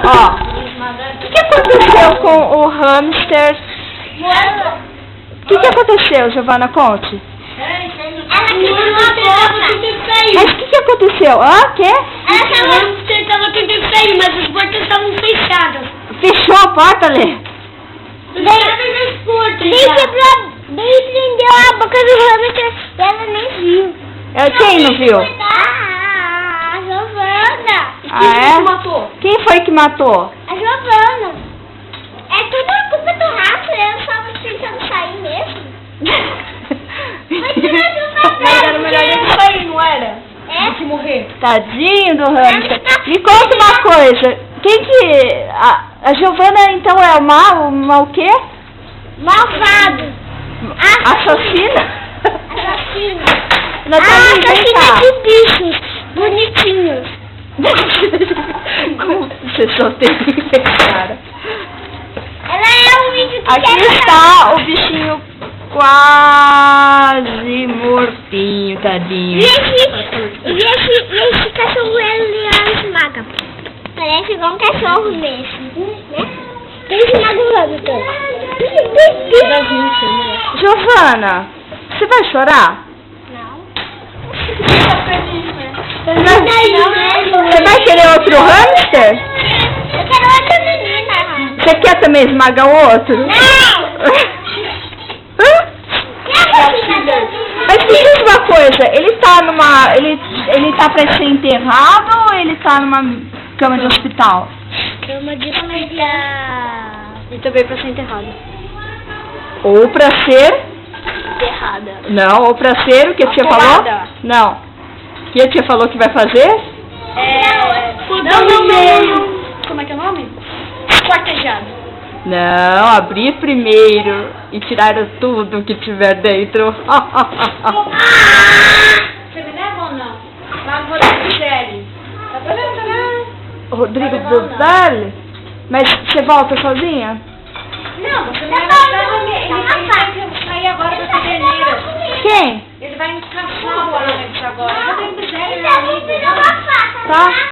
Ó, o que aconteceu com o hamster? O que aconteceu, Giovana? Conte. Ela quebrou a boca. Mas o que aconteceu? Hã? Quê? O hamster estava tudo feio, mas as portas estavam fechadas. Fechou a porta, Lê? Daí prendeu a boca do hamster e ela nem viu. Quem não viu? A Giovana. Ah, é? Matou? Quem foi que matou? A Giovana. É tudo a culpa do rato, eu estava tentando sair mesmo. Mas era melhor ele sair, não era? É? Do que morrer. Tadinho do hamster. Me conta uma coisa. Quem que... A Giovana, então, é o mal? O mal o quê? Malvado. Assassina? Assassina. Natália, vem cá. Assassina de bichos bonitinhos. Como você só tem, cara? Ela é um vídeo que Aqui está o bichinho quase mortinho, tadinho. E esse cachorro, ele esmaga. Parece igual um cachorro mesmo, né? Ele esmaga o hamster. Giovana, você vai chorar? Não. Você vai querer outro hamster? Eu quero outra menina. Você quer também esmagar o outro? Não! Hã? Mas me diz uma coisa, ele tá pra ser enterrado ou ele tá numa cama de hospital? Cama de hospital. E também pra ser enterrado. Ou pra ser... Enterrada. Não, ou pra ser o que a tia falou? Não. O que a tia falou que vai fazer? Não. Como é que é o nome? Esquartejado. Não, abrir primeiro e tirar tudo que tiver dentro. Você me leva ou não? Lá no Rodrigo Gisele. Rodrigo Bruselli? Mas você volta sozinha? Não, você me leva. Ele tem que sair agora da caderneira. Quem? Ele vai encaixar o Alex agora. Rodrigo Gisele, meu amigo. Tá?